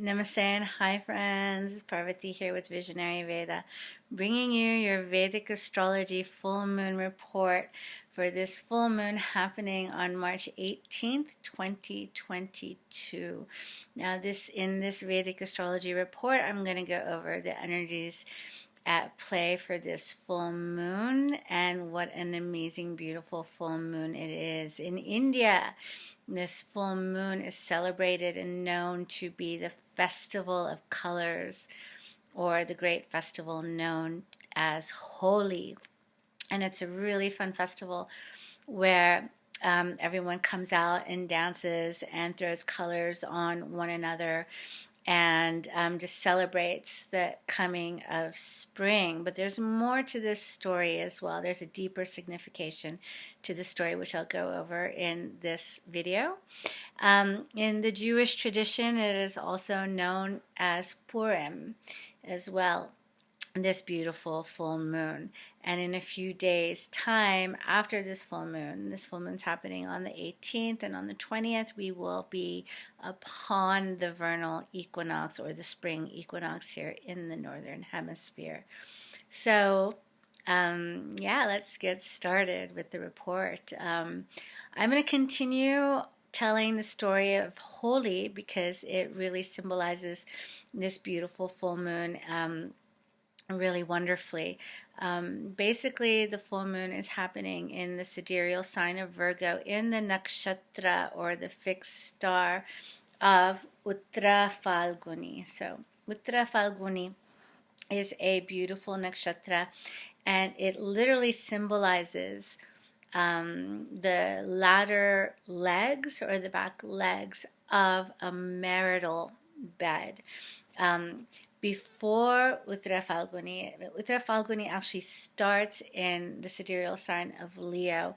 Namaste and hi friends, it's Parvati here with Visionary Veda, bringing you your Vedic Astrology full moon report for this full moon happening on March 18th, 2022. Now in this Vedic Astrology report, I'm going to go over the energies at play for this full moon and what an amazing, beautiful full moon it is. In India, this full moon is celebrated and known to be the festival of colors, or the great festival known as Holi. And it's a really fun festival where everyone comes out and dances and throws colors on one another and just celebrates the coming of spring. But there's more to this story as well. There's a deeper signification to the story, which I'll go over in this video. In the Jewish tradition, it is also known as Purim as well, this beautiful full moon. And in a few days time after this full moon's happening on the 18th, and on the 20th we will be upon the vernal equinox, or the spring equinox, here in the northern hemisphere. So yeah, let's get started with the report. I'm going to continue telling the story of Holi because it really symbolizes this beautiful full moon really wonderfully. Basically, the full moon is happening in the sidereal sign of Virgo, in the Nakshatra, or the fixed star of Uttara Phalguni. So Uttara Phalguni is a beautiful nakshatra, and it literally symbolizes the latter legs, or the back legs, of a marital bed. Before Uttara Phalguni actually starts in the sidereal sign of Leo,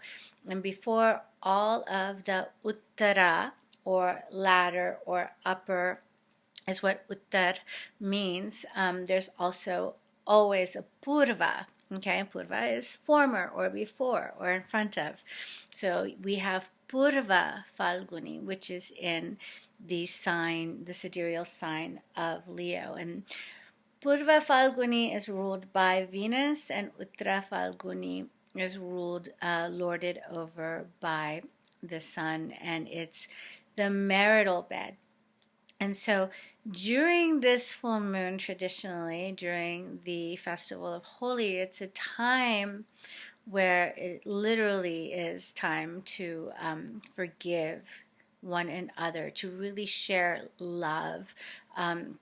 and before all of the Uttara, or ladder, or upper, is what Uttar means. There's also always a Purva. Okay, Purva is former, or before, or in front of. So we have Purva Phalguni, which is in the sidereal sign of Leo. And Purva Phalguni is ruled by Venus, and Uttara Phalguni is lorded over by the sun, and it's the marital bed. And so during this full moon, traditionally during the festival of Holi, it's a time where it literally is time to forgive one another, to really share love,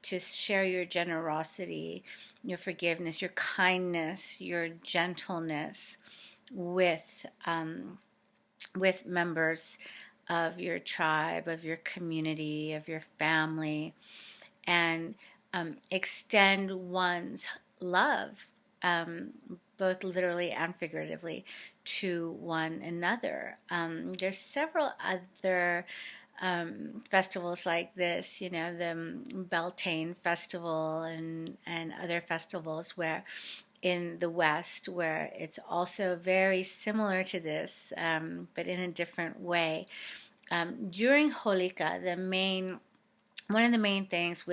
to share your generosity, your forgiveness, your kindness, your gentleness with members of your tribe, of your community, of your family, and extend one's love, both literally and figuratively, to one another. There's several other festivals like this, the Beltane festival and other festivals where in the West, where it's also very similar to this, but in a different way. During Holika, one of the main things,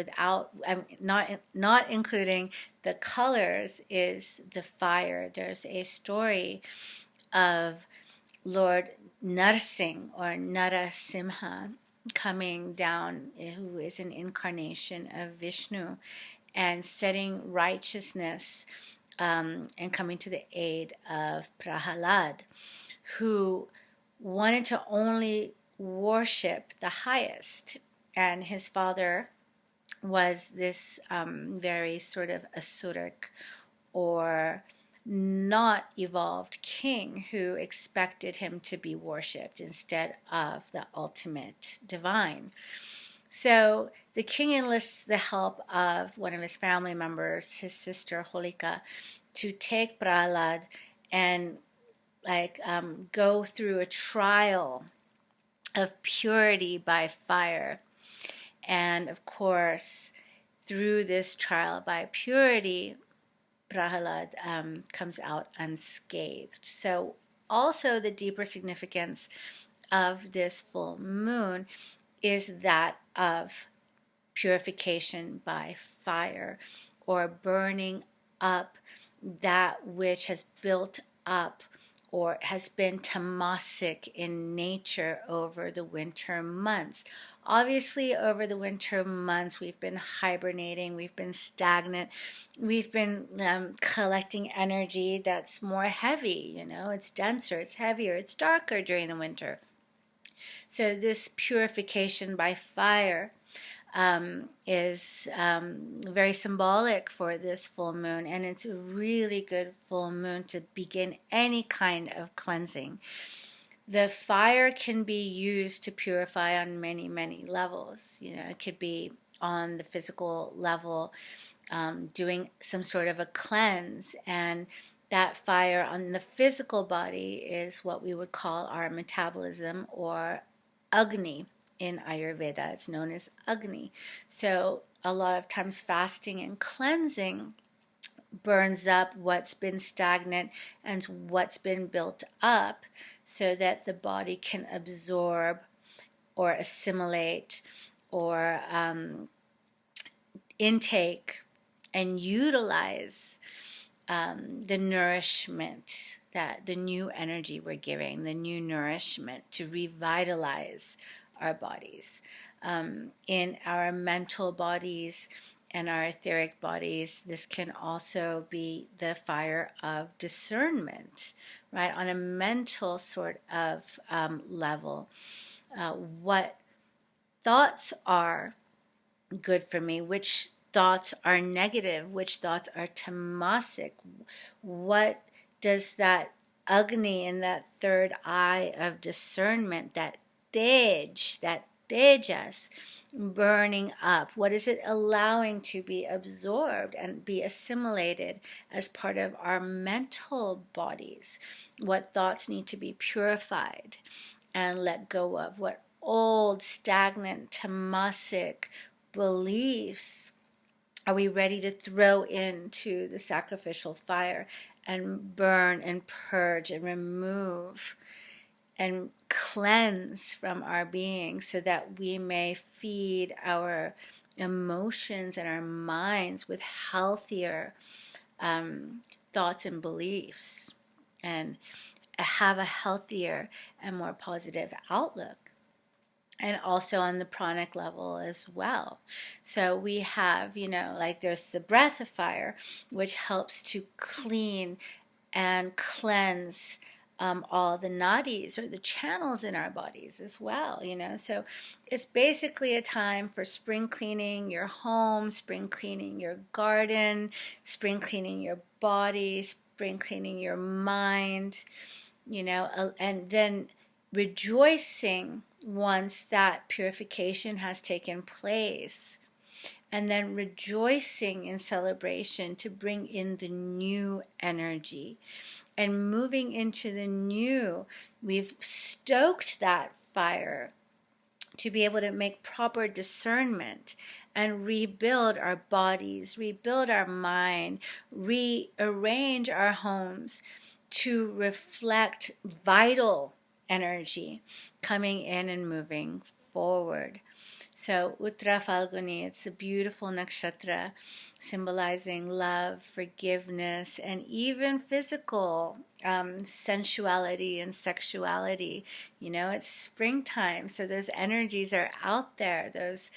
not including the colors, is the fire. There's a story of Lord Narsingh, or Narasimha, coming down, who is an incarnation of Vishnu, and setting righteousness and coming to the aid of Prahalad, who wanted to only worship the highest. And his father was this very sort of asuric, or not evolved king, who expected him to be worshipped instead of the ultimate divine. So the king enlists the help of one of his family members, his sister Holika, to take Prahlad and go through a trial of purity by fire. And of course, through this trial by purity, Prahalad comes out unscathed. So also the deeper significance of this full moon is that of purification by fire, or burning up that which has built up or has been tamasic in nature over the winter months. Obviously, over the winter months, we've been hibernating, we've been stagnant, we've been collecting energy that's more heavy, it's denser, it's heavier, it's darker during the winter. So this purification by fire is very symbolic for this full moon, and it's a really good full moon to begin any kind of cleansing. The fire can be used to purify on many, many levels. It could be on the physical level, doing some sort of a cleanse, and that fire on the physical body is what we would call our metabolism, or Agni. In Ayurveda, it's known as Agni. So a lot of times fasting and cleansing burns up what's been stagnant and what's been built up, so that the body can absorb or assimilate or intake and utilize the nourishment, that the new energy we're giving, the new nourishment to revitalize our bodies. In our mental bodies and our etheric bodies, this can also be the fire of discernment, right? On a mental sort of level, what thoughts are good for me, which thoughts are negative, which thoughts are tamasic, what does that Agni in that third eye of discernment, that tejas burning up, what is it allowing to be absorbed and be assimilated as part of our mental bodies? What thoughts need to be purified and let go of? What old, stagnant, tamasic beliefs are we ready to throw into the sacrificial fire and burn and purge and remove and cleanse from our being, so that we may feed our emotions and our minds with healthier thoughts and beliefs, and have a healthier and more positive outlook. And also on the pranic level as well. So we have, like there's the breath of fire, which helps to clean and cleanse all the nadis, or the channels in our bodies as well, So it's basically a time for spring cleaning your home, spring cleaning your garden, spring cleaning your body, spring cleaning your mind, and then rejoicing once that purification has taken place, and then rejoicing in celebration to bring in the new energy. And moving into the new, we've stoked that fire to be able to make proper discernment and rebuild our bodies, rebuild our mind, rearrange our homes to reflect vital energy coming in and moving forward. So Uttara Phalguni, it's a beautiful nakshatra symbolizing love, forgiveness, and even physical sensuality and sexuality. It's springtime, so those energies are out there. Those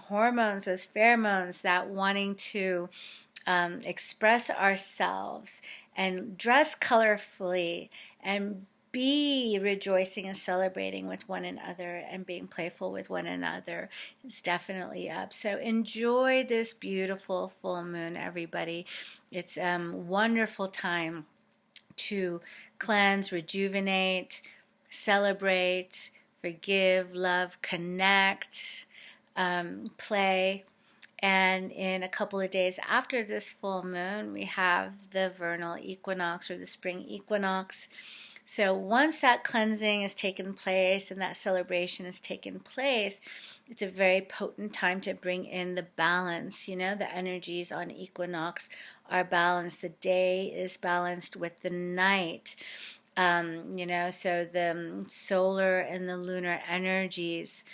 hormones, those pheromones, that wanting to express ourselves and dress colorfully and be rejoicing and celebrating with one another and being playful with one another is definitely up. So enjoy this beautiful full moon, everybody. It's a wonderful time to cleanse, rejuvenate, celebrate, forgive, love, connect, play. And in a couple of days after this full moon, we have the vernal equinox, or the spring equinox. So once that cleansing has taken place and that celebration has taken place, it's a very potent time to bring in the balance. The energies on equinox are balanced. The day is balanced with the night. So the solar and the lunar energies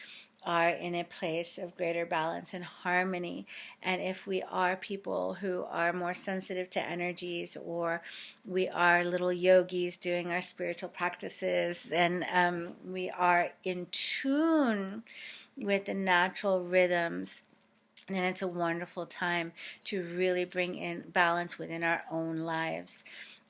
are in a place of greater balance and harmony. And if we are people who are more sensitive to energies, or we are little yogis doing our spiritual practices, and we are in tune with the natural rhythms, then it's a wonderful time to really bring in balance within our own lives.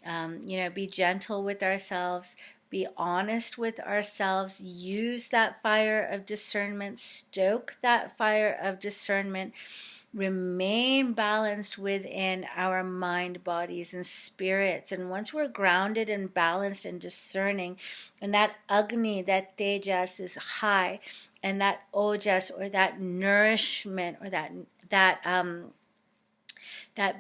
Be gentle with ourselves, be honest with ourselves, use that fire of discernment, stoke that fire of discernment, remain balanced within our mind, bodies, and spirits. And once we're grounded and balanced and discerning, and that Agni, that Tejas is high, and that Ojas, or that nourishment, or that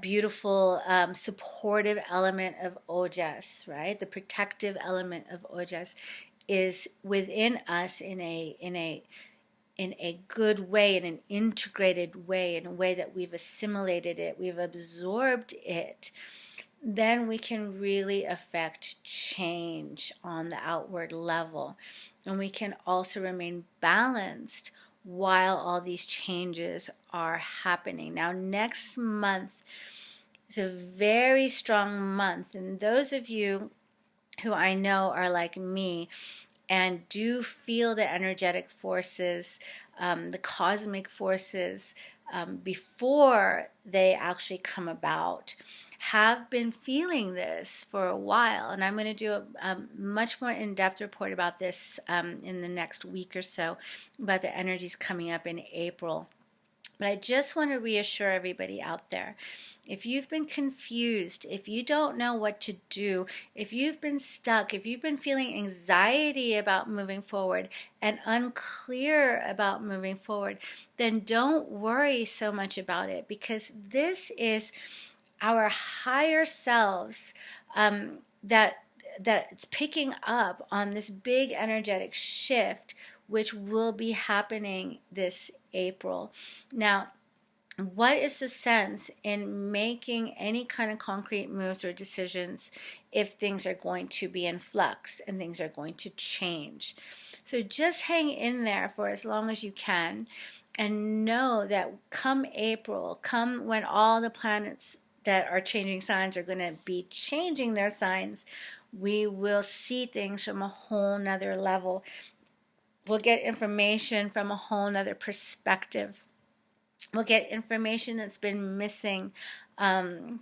beautiful supportive element of Ojas, right? The protective element of Ojas is within us in a good way, in an integrated way, in a way that we've assimilated it, we've absorbed it, then we can really affect change on the outward level. And we can also remain balanced while all these changes are happening. Now, next month is a very strong month. And those of you who I know are like me and do feel the energetic forces, the cosmic forces, before they actually come about, have been feeling this for a while. And I'm going to do a much more in-depth report about this in the next week or so, about the energies coming up in April. But I just want to reassure everybody out there, if you've been confused, if you don't know what to do, if you've been stuck, if you've been feeling anxiety about moving forward and unclear about moving forward, then don't worry so much about it, because this is our higher selves that it's picking up on this big energetic shift, which will be happening this April. Now, what is the sense in making any kind of concrete moves or decisions if things are going to be in flux and things are going to change? So just hang in there for as long as you can, and know that come April, come when all the planets that are changing signs are going to be changing their signs, we will see things from a whole nother level. We'll get information from a whole nother perspective. We'll get information that's been missing from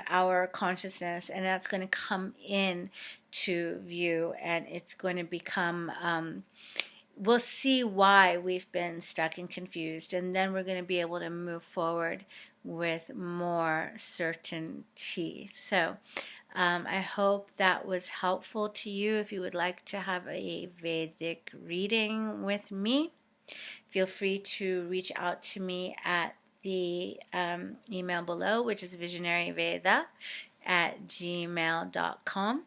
our consciousness, and that's going to come in to view, and it's going to become we'll see why we've been stuck and confused, and then we're going to be able to move forward with more certainty. So I hope that was helpful to you. If you would like to have a Vedic reading with me, feel free to reach out to me at the email below, which is visionaryveda@gmail.com.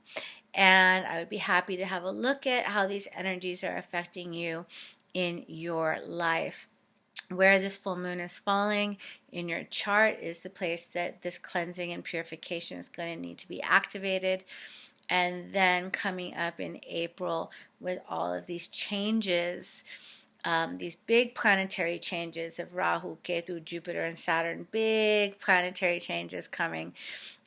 And I would be happy to have a look at how these energies are affecting you in your life. Where this full moon is falling in your chart is the place that this cleansing and purification is going to need to be activated. And then coming up in April with all of these changes, these big planetary changes of Rahu, Ketu, Jupiter, and Saturn, big planetary changes coming,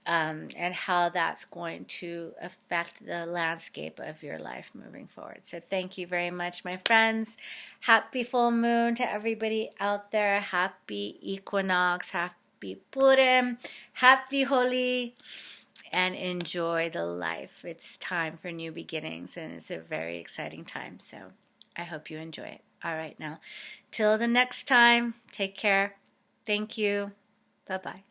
and how that's going to affect the landscape of your life moving forward. So thank you very much, my friends. Happy full moon to everybody out there. Happy Equinox, happy Purim, happy Holi, and enjoy the life. It's time for new beginnings, and it's a very exciting time. So I hope you enjoy it. All right, now, till the next time, take care. Thank you. Bye-bye.